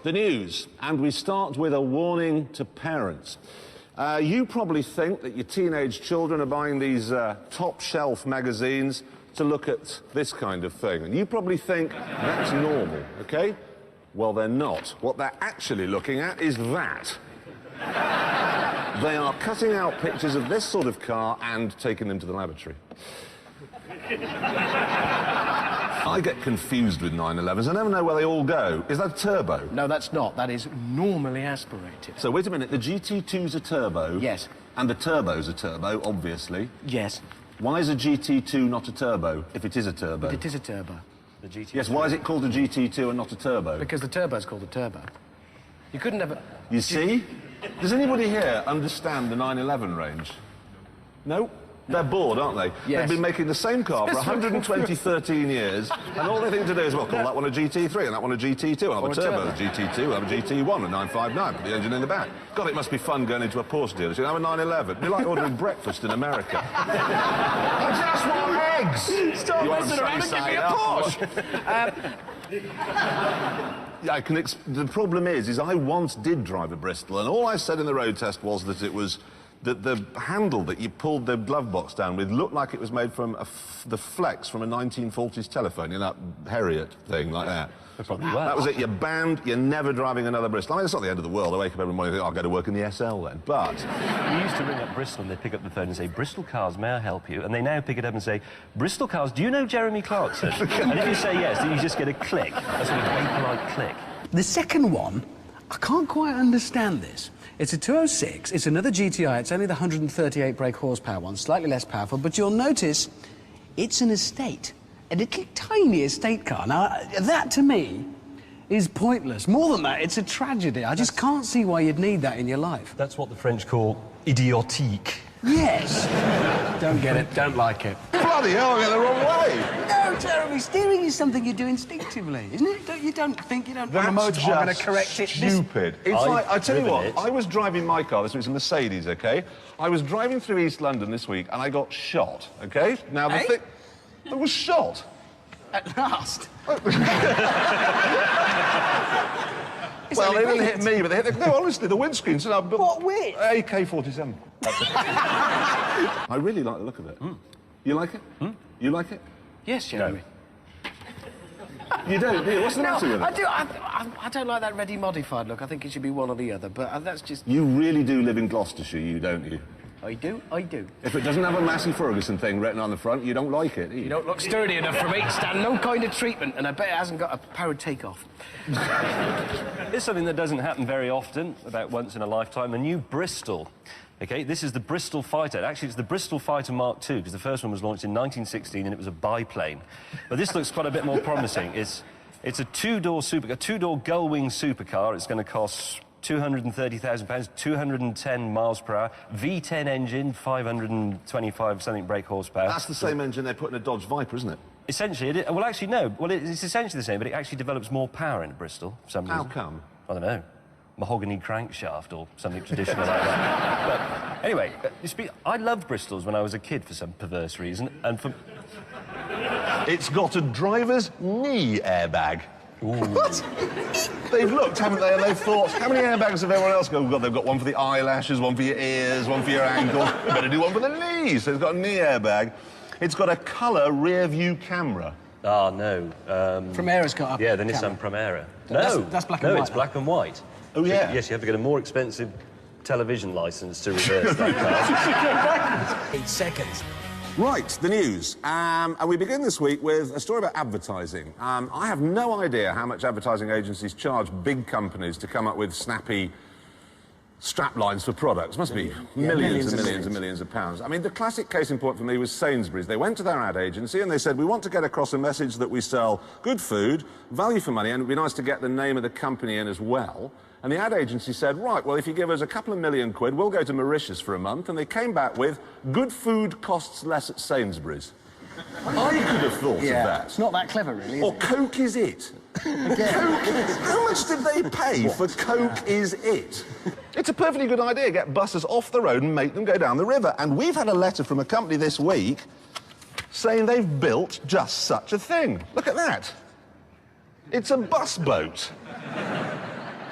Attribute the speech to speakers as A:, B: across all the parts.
A: The news, and we start with a warning to parents. You probably think that your teenage children are buying these top-shelf magazines to look at this kind of thing, and you probably think that's normal, OK? Well, they're not. What they're actually looking at is that. They are cutting out pictures of this sort of car and taking them to the laboratory. I get confused with 911s. I never know where they all go. Is that a turbo?
B: No, that's not. That is normally aspirated.
A: So, wait a minute. The GT2's a turbo?
B: Yes.
A: And the turbo's a turbo, obviously.
B: Yes.
A: Why is a GT2 not a turbo, if it is a turbo?
B: But it is a turbo.
C: The GT2.
A: Yes, why is it called a GT2 and not a turbo?
B: Because the turbo's called a turbo. You couldn't have...
A: You see? Does anybody here understand the 911 range? No? They're bored, aren't they?
B: Yes.
A: They've been making the same car for 13 years, and all they think to do is, well, call that one a GT3 and that one a GT2, and I'll have a turbo, a GT2, I'll have a GT1, a 959, put the engine in the back. God, it must be fun going into a Porsche dealership. Have a 911. It'd be like ordering breakfast in America. I just want eggs!
B: Stop messing around and give me a Porsche!
A: The problem is I once did drive a Bristol, and all I said in the road test was that it was that the handle that you pulled the glove box down with looked like it was made from the flex from a 1940s telephone, you know, that Harriet thing like that. That was it. You're banned. You're never driving another Bristol. I mean, it's not the end of the world. I wake up every morning and think, I'll go to work in the SL then. But
C: we used to ring up Bristol and they'd pick up the phone and say, Bristol Cars, may I help you? And they now pick it up and say, Bristol Cars, do you know Jeremy Clarkson? And if you say yes, then you just get a click. A sort of very polite click.
D: The second one, I can't quite understand this. It's a 206, it's another GTI, it's only the 138 brake horsepower one, slightly less powerful, but you'll notice it's an estate, a little tiny estate car. Now, that to me is pointless. More than that, it's a tragedy. I just can't see why you'd need that in your life.
C: That's what the French call idiotique.
D: Yes. Don't get it, don't like it.
A: bloody hell, I'm going the wrong way.
D: No, Jeremy, steering is something you do instinctively, isn't it? You don't think on the motor, I'm going to correct it.
A: Stupid. It's like, I tell you what, I was driving my car, this was a Mercedes, OK? I was driving through East London this week and I got shot, OK? Now, the thing... I was shot.
D: At last.
A: Well, they didn't hit me, but they hit the... No, honestly, the windscreen... So
D: what which?
A: AK-47. I really like the look of it. Mm. You like it? Mm. You like it?
B: Yes, Jeremy.
A: No. You don't, do you? What's the matter with it?
B: I do. I don't like that ready modified look. I think it should be one or the other, but that's just...
A: You really do live in Gloucestershire, you, don't you?
B: I do, I do.
A: If it doesn't have a Massey Ferguson thing written on the front, you don't like it, do you?
B: You don't look sturdy enough for me to stand no kind of treatment, and I bet it hasn't got a powered takeoff.
C: It's something that doesn't happen very often, about once in a lifetime, the new Bristol. OK, this is the Bristol Fighter. Actually, it's the Bristol Fighter Mark II, because the first one was launched in 1916 and it was a biplane. But this looks quite a bit more promising. It's a two-door gull-wing supercar. It's going to cost £230,000, 210 miles per hour, V10 engine, 525 something brake horsepower.
A: That's the same engine they put in a Dodge Viper, isn't it?
C: Essentially, well, actually, no. Well, it's essentially the same, but it actually develops more power in a Bristol for some reason.
A: How come?
C: I don't know. Mahogany crankshaft or something traditional like that. But anyway, I loved Bristols when I was a kid for some perverse reason, and for...
A: It's got a driver's knee airbag.
C: Ooh.
A: What? They've looked, haven't they, and they've thought, how many airbags have everyone else got? Oh, God, they've got one for the eyelashes, one for your ears, one for your ankles. We better do one for the knees. So it's got a knee airbag. It's got a colour rear-view camera.
C: Oh, no.
D: Primera's got a...
C: Yeah, the
D: camera.
C: Nissan Primera. No,
D: that's black and white.
C: No, it's black and white.
A: Oh, yeah?
C: Yes, you have to get a more expensive television licence to reverse that car.
D: 8 seconds.
A: Right, the news. And we begin this week with a story about advertising. I have no idea how much advertising agencies charge big companies to come up with snappy strap lines for products. Must be millions and millions of pounds. I mean, the classic case in point for me was Sainsbury's. They went to their ad agency and they said, we want to get across a message that we sell good food, value for money, and it'd be nice to get the name of the company in as well. And the ad agency said, right, well, if you give us a couple of £1 million, we'll go to Mauritius for a month. And they came back with, good food costs less at Sainsbury's. I could have thought of that.
D: It's not that clever, really,
A: Or Coke is it. How much did they pay for Coke is it? It's a perfectly good idea. Get buses off the road and make them go down the river. And we've had a letter from a company this week saying they've built just such a thing. Look at that. It's a bus boat.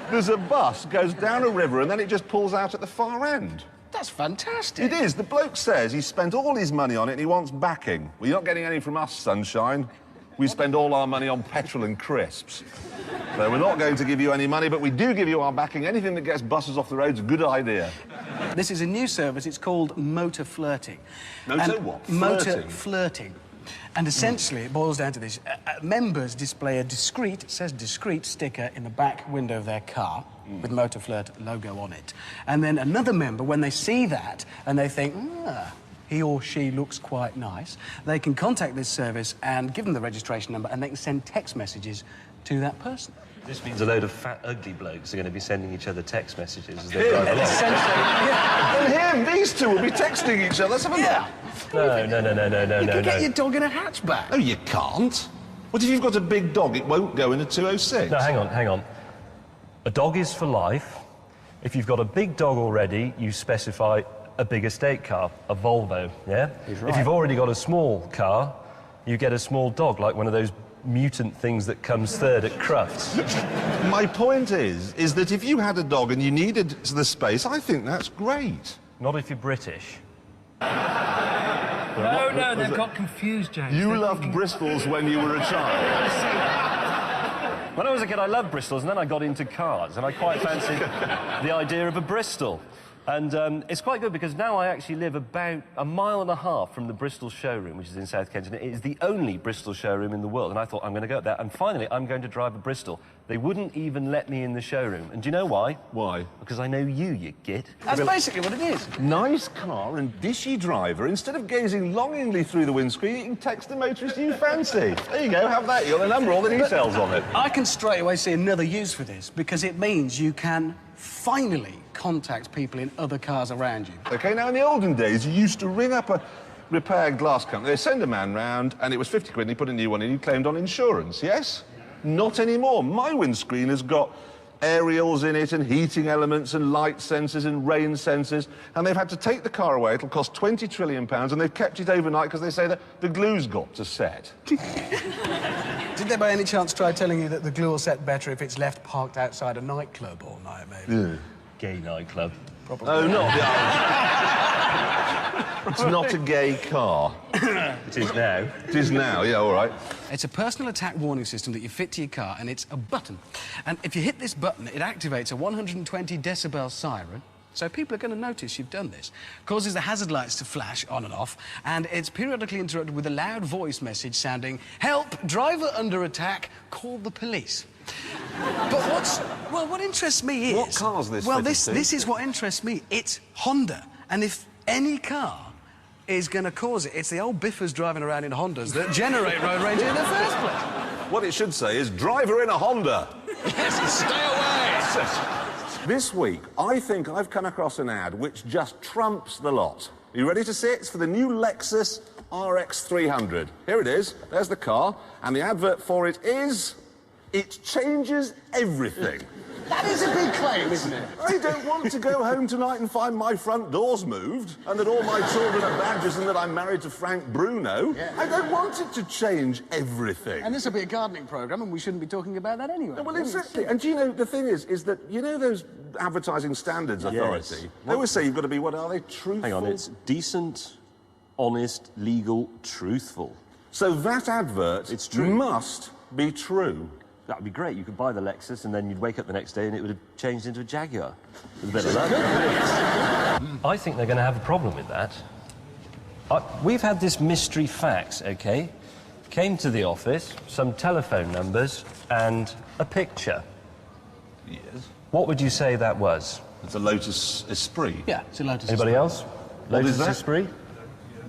A: There's a bus, goes down a river, and then it just pulls out at the far end.
B: That's fantastic.
A: It is. The bloke says he spent all his money on it and he wants backing. Well, you're not getting any from us, sunshine. We spend all our money on petrol and crisps. So we're not going to give you any money, but we do give you our backing. Anything that gets buses off the road's a good idea.
D: This is a new service. It's called motor flirting.
A: Motor what?
D: Motor
A: Flirting?
D: flirting. And essentially, it boils down to this. Members display a discreet, it says discreet, sticker in the back window of their car with Motor Flirt logo on it. And then another member, when they see that and they think, he or she looks quite nice, they can contact this service and give them the registration number and they can send text messages to that person.
C: This means a load of fat, ugly blokes are going to be sending each other text messages as they drive along.
A: And him, these two will be texting each other. Let's have a look.
C: No.
D: You can get your dog in a hatchback.
A: No, you can't. What if you've got a big dog? It won't go in a 206.
C: No, hang on. A dog is for life. If you've got a big dog already, you specify a big estate car, a Volvo, yeah?
D: Right.
C: If you've already got a small car, you get a small dog, like one of those mutant things that comes third at Crufts.
A: My point is that if you had a dog and you needed the space, I think that's great.
C: Not if you're British.
B: No, they've got confused, James.
A: You loved Bristols when you were a child.
C: When I was a kid, I loved Bristols, and then I got into cars, and I quite fancied the idea of a Bristol. And it's quite good because now I actually live about 1.5 miles from the Bristol showroom, which is in South Kensington. It is the only Bristol showroom in the world, and I thought, I'm going to go up there, and finally, I'm going to drive a Bristol. They wouldn't even let me in the showroom. And do you know why?
A: Why?
C: Because I know you git.
D: That's basically what it is.
A: Nice car and dishy driver. Instead of gazing longingly through the windscreen, you can text the motorist you fancy. There you go, have that. You got the number, all the details on it.
D: I can straight away see another use for this because it means you can finally contact people in other cars around you.
A: OK, now in the olden days, you used to ring up a repair glass company. They send a man round, and it was 50 quid, and he put a new one in, he claimed on insurance, yes? Not anymore. My windscreen has got aerials in it, and heating elements, and light sensors, and rain sensors, and they've had to take the car away. It'll cost £20 trillion, and they've kept it overnight because they say that the glue's got to set.
D: Did they by any chance try telling you that the glue will set better if it's left parked outside a nightclub all night, maybe?
A: Yeah.
C: Gay nightclub.
A: Probably. Oh, not the... It's not a gay car.
C: It is now.
A: It is now, yeah, all right.
D: It's a personal attack warning system that you fit to your car, and it's a button. And if you hit this button, it activates a 120 decibel siren. So people are going to notice you've done this. Causes the hazard lights to flash on and off, and it's periodically interrupted with a loud voice message sounding, "Help! Driver under attack! Call the police." But what interests me is...
A: What car's this
D: Well,
A: fitted to?
D: this is what interests me. It's Honda. And if any car is going to cause it, it's the old biffers driving around in Hondas that generate road rage in the first place.
A: What it should say is, driver in a Honda.
D: Yes, stay away!
A: This week, I think I've come across an ad which just trumps the lot. Are you ready to see it? It's for the new Lexus RX 300. Here it is. There's the car. And the advert for it is... It changes everything.
B: That is a big claim, isn't it?
A: I don't want to go home tonight and find my front doors moved and that all my children are badgers and that I'm married to Frank Bruno.
B: Yeah.
A: I don't want it to change everything.
D: And this will be a gardening programme, and we shouldn't be talking about that anyway.
A: Well, exactly. And do you know, the thing is that, you know those Advertising Standards Authority?
C: Yes.
A: They always say you've got to be, what are they, truthful?
C: Hang on, it's decent, honest, legal, truthful.
A: So that advert
C: It's true.
A: must be true.
C: That would be great. You could buy the Lexus and then you'd wake up the next day and it would have changed into a Jaguar. With a bit of luck. I think they're going to have a problem with that. We've had this mystery fax, OK? Came to the office, some telephone numbers and a picture.
A: Yes.
C: What would you say that was?
A: It's a Lotus Esprit.
D: Yeah, it's a Lotus.
C: Anybody else?
A: What is that?
C: Esprit?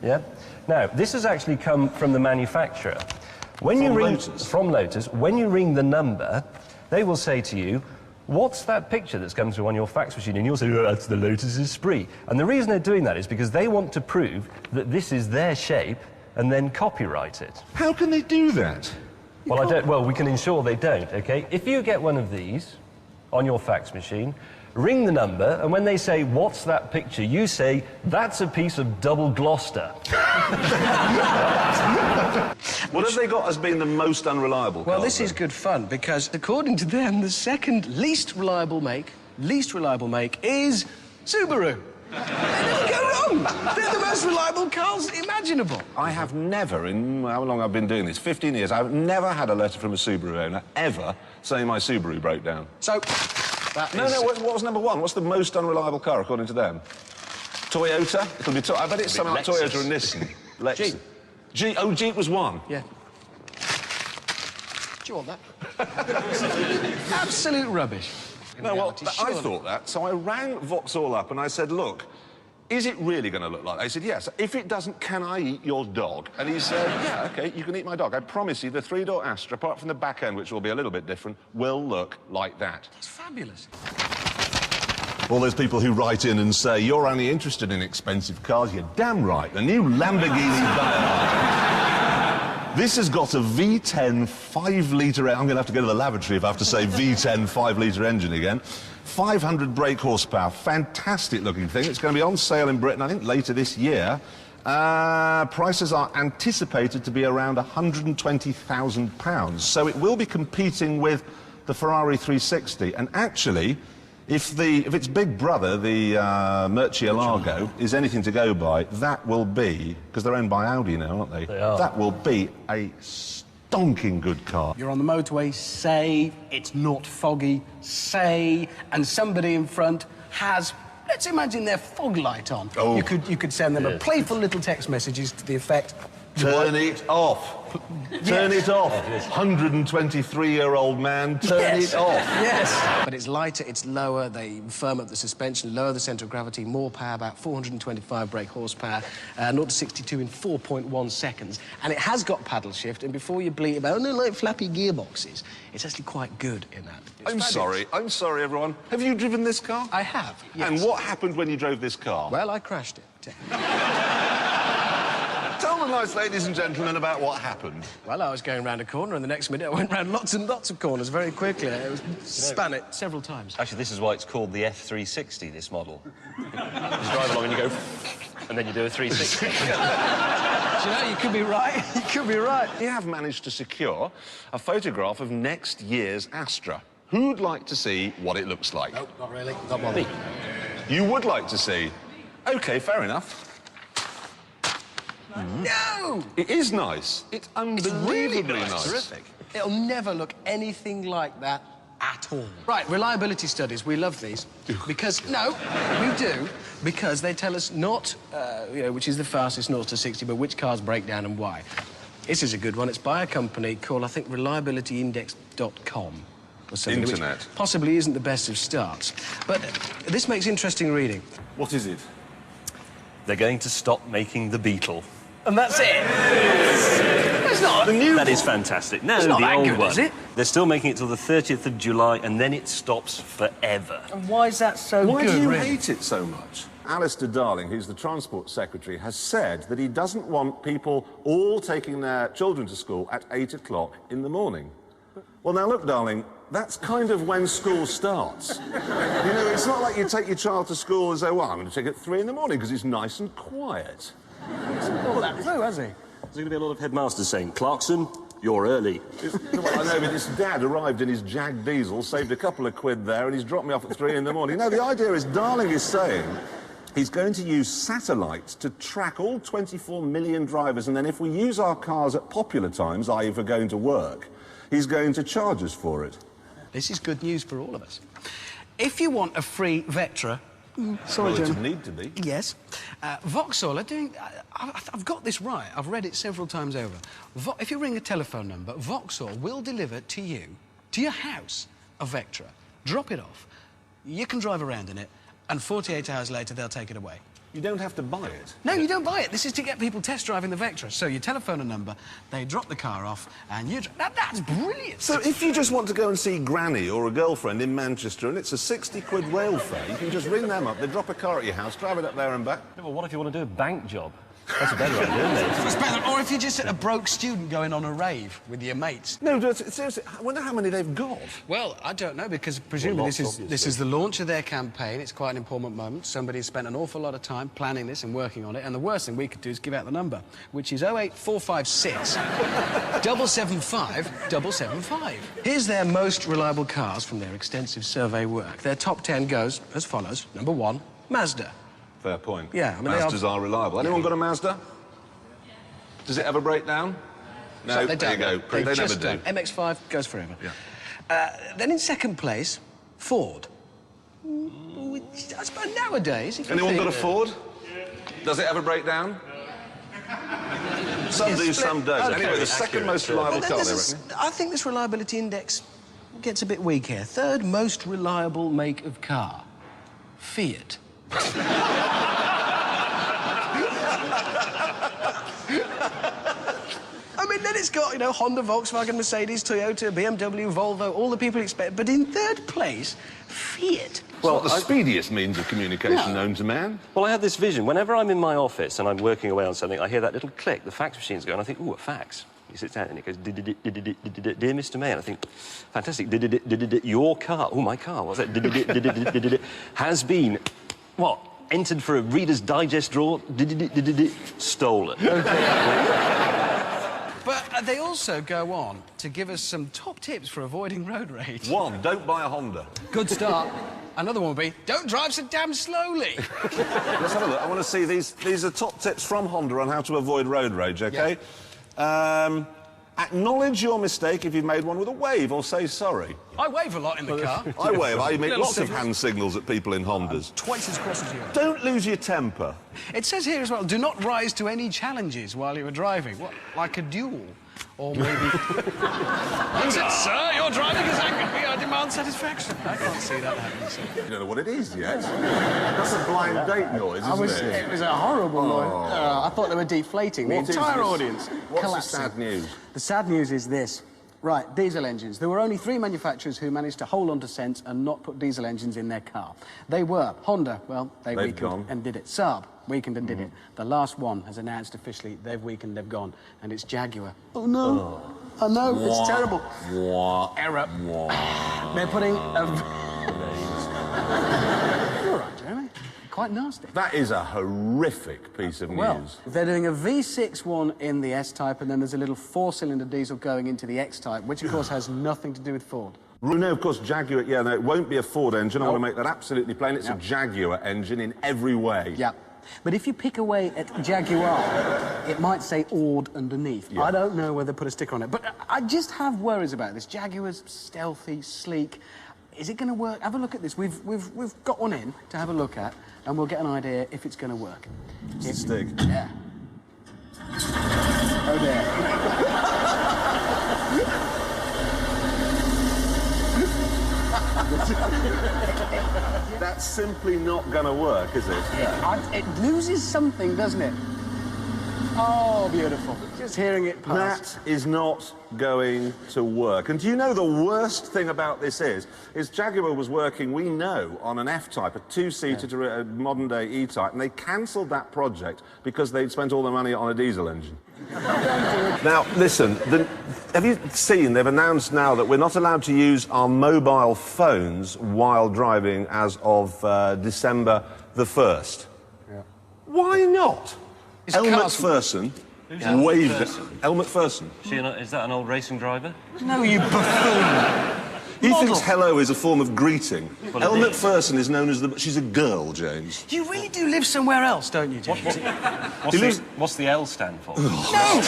C: Yeah. Now, this has actually come from the manufacturer. When you ring from Lotus, when you ring the number, they will say to you, "What's that picture that's come through on your fax machine?" And you'll say, "Oh, that's the Lotus Esprit." And the reason they're doing that is because they want to prove that this is their shape and then copyright it.
A: How can they do that?
C: Well, we can ensure they don't, OK? If you get one of these on your fax machine, ring the number, and when they say, "What's that picture?" you say, "That's a piece of double Gloucester."
A: What have they got as being the most unreliable
B: Well,
A: cars,
B: this is
A: then?
B: good fun, because according to them, the second least reliable make is Subaru. They never go wrong. They're the most reliable cars imaginable.
A: I have never, in how long I've been doing this, 15 years, I've never had a letter from a Subaru owner, ever, saying my Subaru broke down.
B: So, that
A: No,
B: is...
A: no, what was number one? What's the most unreliable car, according to them? Toyota? It'll be I bet it's something like
C: Lexus.
A: Toyota and Nissan. Lexus.
B: Jeep.
A: Oh, Jeep was one.
B: Yeah. Do you want that? Absolute rubbish.
A: No, well,
B: reality,
A: I
B: surely.
A: thought that, so I rang Vauxhall up and I said, look, is it really going to look like that? He said, yes. If it doesn't, can I eat your dog? And he said, yeah, OK, you can eat my dog. I promise you, the three-door Astra, apart from the back end, which will be a little bit different, will look like that.
B: It's fabulous.
A: All those people who write in and say, you're only interested in expensive cars, you're damn right. The new Lamborghini Diamond. This has got a V10 5-litre... I'm going to have to go to the lavatory if I have to say V10 5-litre engine again. 500 brake horsepower, fantastic-looking thing. It's going to be on sale in Britain, I think, later this year. Prices are anticipated to be around £120,000. So it will be competing with the Ferrari 360. And actually, if its big brother, the Murcielago, is anything to go by, that will be, because they're owned by Audi now, aren't they?
C: They are.
A: That will be a stonking good car.
B: You're on the motorway, say, it's not foggy, say, and somebody in front has, let's imagine their fog light on.
A: Oh.
B: You could send them a
C: Yes.
B: playful little text messages to the effect...
A: Turn it off. Turn it off. 123-year-old man, turn
B: Yes.
A: it off.
B: Yes. But it's lighter, it's lower, they firm up the suspension, lower the centre of gravity, more power, about 425 brake horsepower, 0 to 62 in 4.1 seconds. And it has got paddle shift, and before you bleat about, oh, no, like flappy gearboxes, it's actually quite good in that. It's
A: I'm sorry, everyone. Have you driven this car?
B: I have, yes.
A: And what happened when you drove this car?
B: Well, I crashed it.
A: Tell the nice ladies and gentlemen about what happened.
B: Well, I was going round a corner, and the next minute I went round lots and lots of corners very quickly. It was span it several times.
C: Actually, this is why it's called the F360, this model. You drive along and you go... and then you do a 360.
B: Do you know, you could be right. You could be right.
A: We have managed to secure a photograph of next year's Astra. Who'd like to see what it looks like?
B: Nope, not really. Not bothered.
A: You would like to see? OK, fair enough.
B: No!
A: It is nice. It's unbelievably nice.
B: Terrific. It'll never look anything like that at all. Right, reliability studies. We love these because no, we do because they tell us not, which is the fastest 0 to 60, but which cars break down and why. This is a good one. It's by a company called, I think, reliabilityindex.com. Or something,
A: Internet.
B: which possibly isn't the best of starts. But this makes interesting reading.
A: What is it?
C: They're going to stop making the Beetle. And that's it.
B: It's not
C: The new That is fantastic. No,
B: It's not
C: the
B: that
C: old
B: good,
C: one.
B: is it?
C: They're still making it till the 30th of July, and then it stops forever.
B: And why is that so
A: Why
B: good,
A: do you
B: really?
A: hate it so much? Alistair Darling, who's the Transport Secretary, has said that he doesn't want people all taking their children to school at 8 o'clock in the morning. Well, now, look, darling, that's kind of when school starts. You know, it's not like you take your child to school and say, well, I'm going to take it at 3 in the morning because it's nice and quiet.
B: All that through, has he?
C: There's going to be a lot of headmasters saying, Clarkson, you're early.
A: Well, I know, but his dad arrived in his Jag diesel, saved a couple of quid there, and he's dropped me off at 3 in the morning. No, the idea is, Darling is saying he's going to use satellites to track all 24 million drivers, and then if we use our cars at popular times, i.e. if we're going to work, he's going to charge us for it.
B: This is good news for all of us. If you want a free Vectra... Sorry,
A: Well, it
B: Jim.
A: would need to be.
B: Yes. Vauxhall are doing... I've got this right. I've read it several times over. If you ring a telephone number, Vauxhall will deliver to you, to your house, a Vectra. Drop it off. You can drive around in it, and 48 hours later, they'll take it away.
A: You don't have to buy it.
B: No, you don't buy it. This is to get people test driving the Vectra. So you telephone a number, they drop the car off, and you... That's brilliant.
A: So if you just want to go and see Granny or a girlfriend in Manchester and it's a 60 quid rail fare, you can just ring them up, they drop a car at your house, drive it up there and back.
C: Yeah, well, what if you want to do a bank job? That's a better idea, isn't it?
B: It's better. Or if you're just a broke student going on a rave with your mates.
A: No, seriously, I wonder how many they've got.
B: Well, I don't know, because presumably this is the launch of their campaign. It's quite an important moment. Somebody's spent an awful lot of time planning this and working on it, and the worst thing we could do is give out the number, which is 08456 775 775. Here's their most reliable cars from their extensive survey work. Their top 10 goes as follows. Number 1, Mazda.
A: Fair point.
B: Yeah, I mean,
A: Mazdas are reliable. Anyone got a Mazda? Does it ever break down? No,
B: So
A: there you go. They never do.
B: MX-5 goes forever.
A: Yeah.
B: Then in second place, Ford. Which, I suppose nowadays... if you
A: Anyone
B: think
A: got a Ford? Does it ever break down? Some do, some don't.
B: Okay.
A: Anyway, the second most reliable
B: Well,
A: car,
B: then
A: they
B: there's
A: reckon.
B: I think this reliability index gets a bit weak here. Third most reliable make of car, Fiat. I mean, then it's got, you know, Honda, Volkswagen, Mercedes, Toyota, BMW, Volvo, all the people expect. But in third place, Fiat.
A: Well, the speediest means of communication known to man.
C: Well, I have this vision. Whenever I'm in my office and I'm working away on something, I hear that little click, the fax machine's going, I think, ooh, a fax. He sits down and it goes, dear Mr. May, and I think, fantastic, your car, oh, my car, what's that? Has been, what, entered for a Reader's Digest drawer, stolen.
B: But they also go on to give us some top tips for avoiding road rage.
A: 1, don't buy a Honda.
B: Good start. Another one would be, don't drive so damn slowly.
A: Let's have a look. I want to see these. These are top tips from Honda on how to avoid road rage, OK? Acknowledge your mistake if you've made one with a wave or say sorry.
B: I wave a lot in the car.
A: I wave. I make
B: Little
A: lots of
B: signals.
A: hand signals at people in Hondas.
B: Twice as cross as you.
A: Don't lose your temper.
B: It says here as well, do not rise to any challenges while you are driving. What, like a duel? Or maybe... That's it, sir. Your driving has angered me. I demand satisfaction. I can't see that happening, sir.
A: You don't know what it is yet. That's a blind date noise, isn't it?
B: It was a horrible noise. I thought they were deflating
A: What
B: the
A: is
B: entire
A: this?
B: audience.
A: What's
B: collapsing.
A: the sad news?
D: The sad news is this. Right, diesel engines. There were only 3 manufacturers who managed to hold on to sense and not put diesel engines in their car. They were Honda, well, they
A: They've
D: weakened
A: gone.
D: and did it. Saab weakened and did it. The last one has announced officially they've weakened, they've gone, and it's Jaguar. Oh no! I know, it's terrible. Error. They're putting a... You're all right, Jeremy. Quite nasty.
A: That is a horrific piece of
D: Well,
A: news.
D: they're doing a V6 one in the S-Type, and then there's a little 4-cylinder diesel going into the X-Type, which, of course, has nothing to do with Ford.
A: No, of course, Jaguar, yeah, no, it won't be a Ford engine. I want to make that absolutely plain. It's a Jaguar engine in every way.
D: Yeah. But if you pick away at Jaguar, it might say Ord underneath.
A: Yeah.
D: I don't know whether to put a sticker on it. But I just have worries about this. Jaguar's stealthy, sleek. Is it going to work? Have a look at this. We've got one in to have a look at, and we'll get an idea if it's going to work.
A: It's a stick.
D: Yeah. Oh, dear.
A: That's simply not going to work, is it?
D: It loses something, doesn't it? Oh, beautiful. Just hearing it pass.
A: That is not going to work. And do you know the worst thing about this is Jaguar was working, we know, on an F-Type, a 2-seater to a modern-day E-Type, and they cancelled that project because they'd spent all their money on a diesel engine. Now, listen, have you seen, they've announced now that we're not allowed to use our mobile phones while driving as of December the 1st.
D: Yeah.
A: Why not? Elle
B: cars-
A: McPherson waved at... Elle McPherson?
C: Is that an old racing driver?
B: No, you buffoon.
A: He
B: Model.
A: thinks hello is a form of greeting.
C: Well,
A: Elle
C: it is.
A: McPherson is known as the... She's a girl, James.
B: You really do live somewhere else, don't you, James?
C: What's the L stand for?
B: No!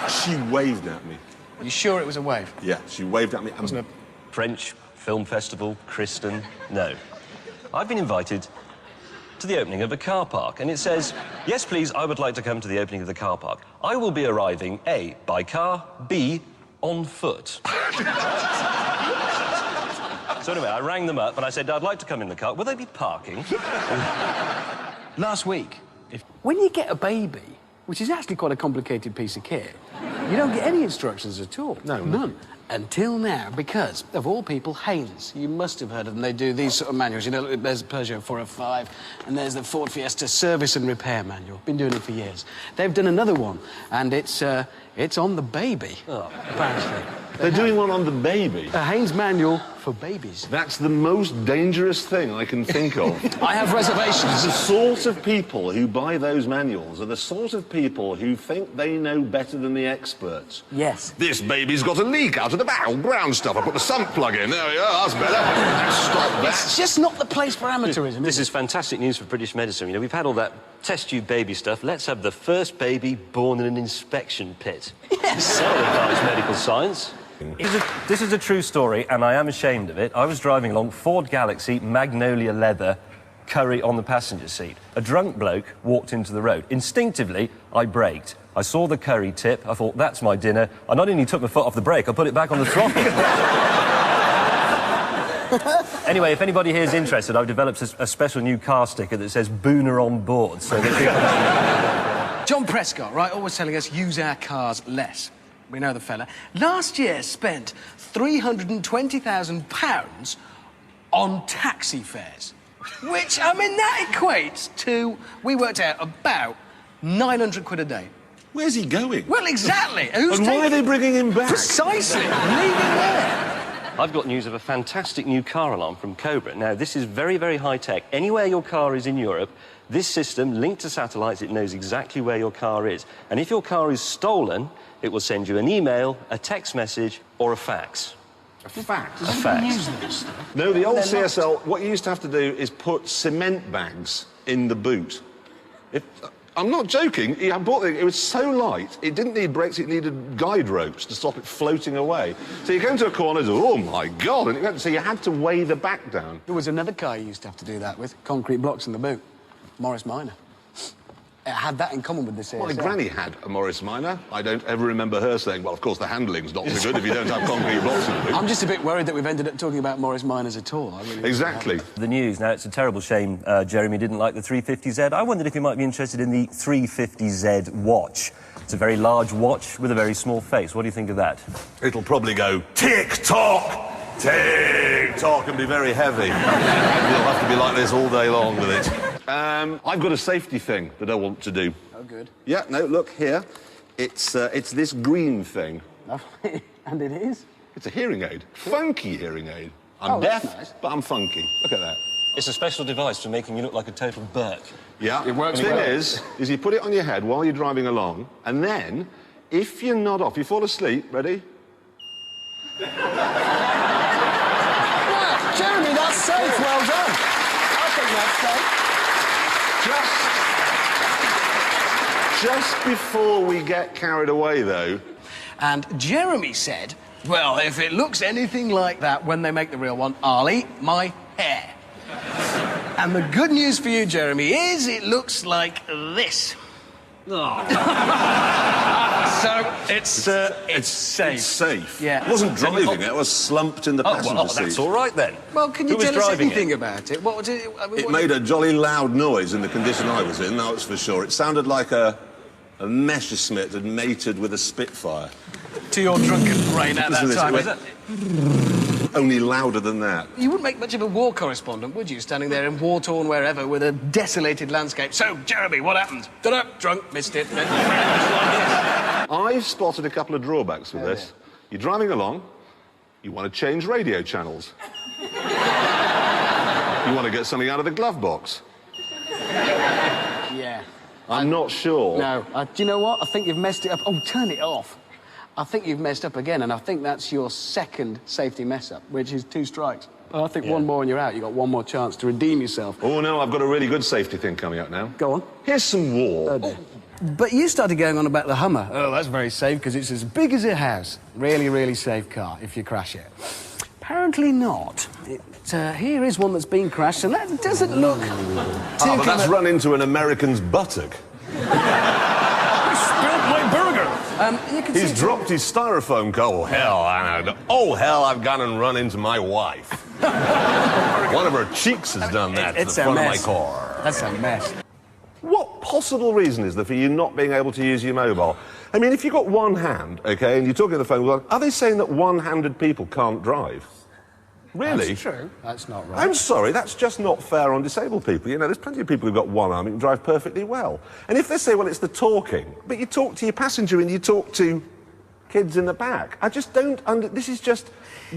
A: She waved at me.
B: Are you sure it was a wave?
A: Yeah, she waved at me. And
C: French Film Festival, Kristen? No. I've been invited to the opening of a car park, and it says, yes, please, I would like to come to the opening of the car park. I will be arriving, A, by car, B, on foot. So anyway, I rang them up and I said, I'd like to come in the car. Will they be parking?
B: Last week,
D: When you get a baby, which is actually quite a complicated piece of kit, you don't get any instructions at all.
A: No.
D: None. Until now, because, of all people, Haynes. You must have heard of them. They do these sort of manuals. You know, there's Peugeot 405, and there's the Ford Fiesta Service and Repair Manual. Been doing it for years. They've done another one, and it's on the baby, apparently.
A: They're doing one on the baby?
D: A Haynes manual for babies.
A: That's the most dangerous thing I can think of.
D: I have reservations.
A: The sort of people who buy those manuals are the sort of people who think they know better than the experts.
D: Yes.
A: This baby's got a leak out of the barrel. Brown stuff. I put the sump plug in. There we are. That's better. Stop that.
D: It's just not the place for amateurism.
C: This is fantastic news for British medicine. You know, we've had all that test tube baby stuff. Let's have the first baby born in an inspection pit.
D: Yes.
C: So advanced medical science. This is a true story, and I am ashamed of it. I was driving along, Ford Galaxy, magnolia leather, curry on the passenger seat. A drunk bloke walked into the road. Instinctively, I braked. I saw the curry tip. I thought, that's my dinner. I not only took my foot off the brake, I put it back on the throttle. Anyway, if anybody here is interested, I've developed a special new car sticker that says Booner on board, so that people...
B: John Prescott, right, always telling us use our cars less. We know the fella. Last year spent £320,000 on taxi fares. Which, I mean, that equates to, we worked out, about 900 quid a day.
A: Where's he going?
B: Well, exactly. Who's
A: And why are they bringing him back?
B: Precisely. Leave him there.
C: I've got news of a fantastic new car alarm from Cobra. Now, this is very, very high-tech. Anywhere your car is in Europe, this system, linked to satellites, it knows exactly where your car is. And if your car is stolen, it will send you an email, a text message, or a fax.
A: A fax?
C: A fax.
A: No, the old CSL, what you used to have to do is put cement bags in the boot. I'm not joking. I bought it was so light, it didn't need brakes, it needed guide ropes to stop it floating away. So you came to a corner and oh my God, and so you had to weigh the back down.
D: There was another car you used to have to do that with, concrete blocks in the boot. Morris Minor. It had that in common with this.
A: My granny had a Morris Minor. I don't ever remember her saying, well, of course, the handling's not so good if you don't have concrete blocks in the boot.
D: I'm just a bit worried that we've ended up talking about Morris Minors at all. I really
A: Exactly.
C: The news. Now, it's a terrible shame Jeremy didn't like the 350Z. I wondered if he might be interested in the 350Z watch. It's a very large watch with a very small face. What do you think of that?
A: It'll probably go tick-tock, tick-tock, and be very heavy. You'll have to be like this all day long with it. I've got a safety thing that I want to do.
D: Oh, good.
A: Yeah, no, look here. It's this green thing.
D: And it is?
A: It's a hearing aid. Funky hearing aid. I'm deaf,
D: nice.
A: but I'm funky. Look at that.
C: It's a special device for making you look like a total Burke.
A: Yeah.
D: It works
A: The thing
D: well.
A: is you put it on your head while you're driving along, and then, if you nod off, you fall asleep, ready?
D: Yeah, Jeremy, that's safe. Well done. I think that's safe.
A: Just before we get carried away, though...
B: And Jeremy said, well, if it looks anything like that when they make the real one, I'll eat my hair. And the good news for you, Jeremy, is it looks like this. Oh. So it's safe.
A: It's safe.
B: Yeah.
A: I wasn't driving it, I was slumped in the passenger seat.
C: That's all right, then.
B: Well, can you
C: Who was
B: tell us
C: driving
B: anything
C: it?
B: about it? What was it? I mean,
A: It
B: what-
A: made a jolly loud noise in the condition I was in, that's for sure. It sounded like a Messerschmitt had mated with a Spitfire.
B: To your drunken brain at that
A: Listen to
B: time,
A: this,
B: is it?
A: Only louder than that.
B: You wouldn't make much of a war correspondent, would you? Standing there in war-torn wherever with a desolated landscape. So, Jeremy, what happened? Da-da, drunk, missed it.
A: I've spotted a couple of drawbacks with this. You're driving along, you want to change radio channels. You want to get something out of the glove box.
D: Yeah.
A: I'm not sure.
D: No. Do you know what? I think you've messed it up. Oh, turn it off. I think you've messed up again, and I think that's your second safety mess-up, which is 2 strikes. I think one more and you're out. You've got one more chance to redeem yourself.
A: Oh, no, I've got a really good safety thing coming up now.
D: Go on.
A: Here's some war.
D: But you started going on about the Hummer. Oh, that's very safe because it's as big as a house. Really, really safe car if you crash it. Apparently not. Here is one that's been crashed, and that doesn't look too
A: but that's run into an American's buttock.
C: Spilled my burger!
D: You can
A: He's
D: see
A: dropped his styrofoam cup. Oh, hell, oh, hell, I've gone and run into my wife. One of her cheeks has done that to the front of my car.
D: That's a mess.
A: What possible reason is there for you not being able to use your mobile? I mean, if you've got one hand, OK, and you're talking on the phone, well, are they saying that one-handed people can't drive? Really?
D: That's true. That's not right.
A: I'm sorry, that's just not fair on disabled people. You know, there's plenty of people who've got one arm who can drive perfectly well. And if they say, well, it's the talking, but you talk to your passenger and you talk to kids in the back. I just don't this is just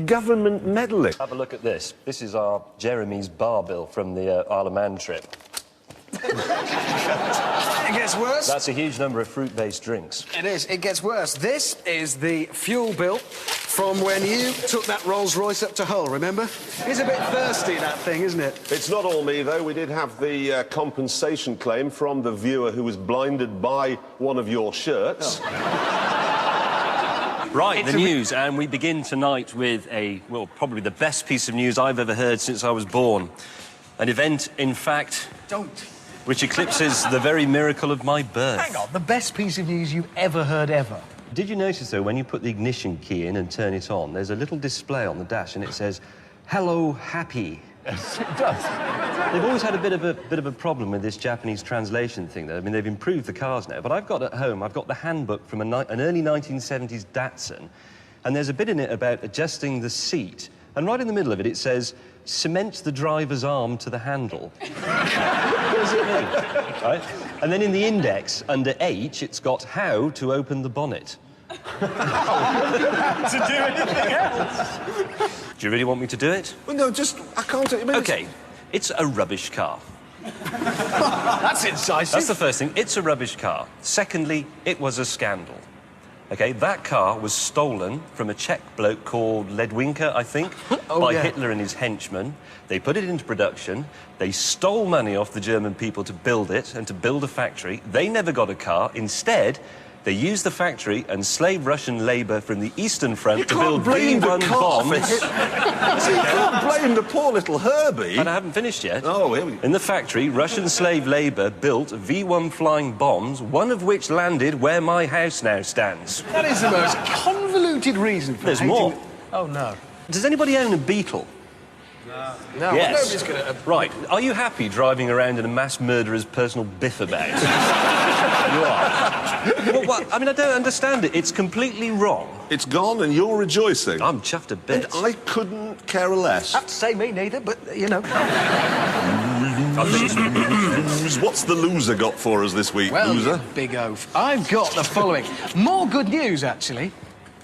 A: government meddling.
C: Have a look at this. This is our Jeremy's bar bill from the Isle of Man trip.
B: It gets worse.
C: That's a huge number of fruit-based drinks.
B: It is. It gets worse. This is the fuel bill from when you took that Rolls-Royce up to Hull, remember? It's a bit thirsty, that thing, isn't it?
A: It's not all me, though. We did have the compensation claim from the viewer who was blinded by one of your shirts.
C: Right, the news, and we begin tonight with well, probably the best piece of news I've ever heard since I was born. An event, in fact...
B: Don't.
C: ...which eclipses the very miracle of my birth.
B: Hang on, the best piece of news you've ever heard ever.
C: Did you notice, though, when you put the ignition key in and turn it on, there's a little display on the dash and it says, "Hello, happy."
B: Yes, it does.
C: They've always had a bit of a problem with this Japanese translation thing, though. I mean, they've improved the cars now, but I've got at home, I've got the handbook from an early 1970s Datsun, and there's a bit in it about adjusting the seat, and right in the middle of it, it says, "Cement the driver's arm to the handle." What does it mean? Right? And then in the index, under H, it's got "How to open the bonnet." To do anything else? Do you really want me to do it?
A: Well, no, just... I can't... I mean,
C: OK, it's a rubbish car.
B: That's incisive.
C: That's the first thing. It's a rubbish car. Secondly, it was a scandal. OK, that car was stolen from a Czech bloke called Ledwinka, I think, by Hitler and his henchmen. They put it into production. They stole money off the German people to build it and to build a factory. They never got a car. Instead, they used the factory and slaved Russian labour from the Eastern Front to build V1 bombs.
A: So you can't blame the poor little Herbie.
C: And I haven't finished yet.
A: Oh, here we go.
C: In the factory, Russian slave labour built V1 flying bombs, one of which landed where my house now stands.
B: That is the most convoluted reason for
C: There's
B: hating...
C: more.
B: Oh, no.
C: Does anybody own a Beetle?
B: No,
C: Yes.
B: nobody's going to...
C: Right. Are you happy driving around in a mass murderer's personal biff about? You are. Well, what? I mean, I don't understand it. It's completely wrong.
A: It's gone and you're rejoicing.
C: I'm chuffed a bit.
A: And I couldn't care less.
B: Have to say me neither, but, you know...
A: What's the loser got for us this week,
B: Well,
A: loser?
B: you big oaf. I've got the following. More good news, actually,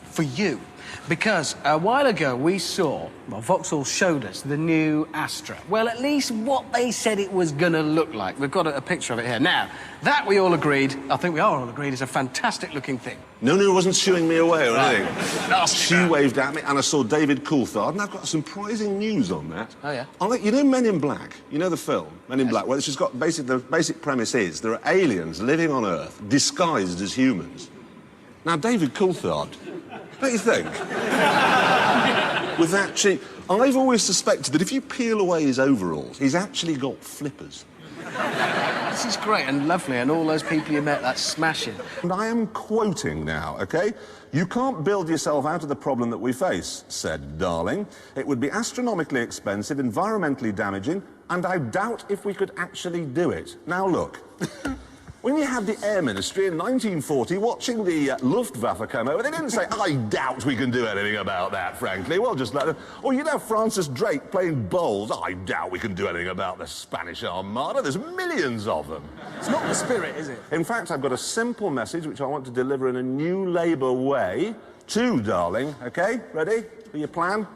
B: for you. Because a while ago we saw, well, Vauxhall showed us the new Astra. Well, at least what they said it was going to look like. We've got a picture of it here. Now, that we all agreed, I think we are all agreed, is a fantastic-looking thing.
A: No, it wasn't shooing me away or anything.
B: Nasty
A: She
B: man.
A: waved at me and I saw David Coulthard, and I've got surprising news on that.
B: Oh, yeah?
A: You know Men in Black? You know the film, Men in Black? Well, it's just got the basic premise is there are aliens living on Earth disguised as humans. Now, David Coulthard, don't you think? With that cheek, I've always suspected that if you peel away his overalls, he's actually got flippers.
B: This is great and lovely, and all those people you met, that's smashing.
A: And I am quoting now, OK? "You can't build yourself out of the problem that we face," said Darling. "It would be astronomically expensive, environmentally damaging, and I doubt if we could actually do it." Now, look. When you had the Air Ministry in 1940 watching the Luftwaffe come over, they didn't say, "I doubt we can do anything about that, frankly. We'll just let them..." Or you'd have Francis Drake playing bowls. "I doubt we can do anything about the Spanish Armada. There's millions of them."
B: It's not the spirit, is it?
A: In fact, I've got a simple message which I want to deliver in a new Labour way to Darling, OK? Ready? For your plan?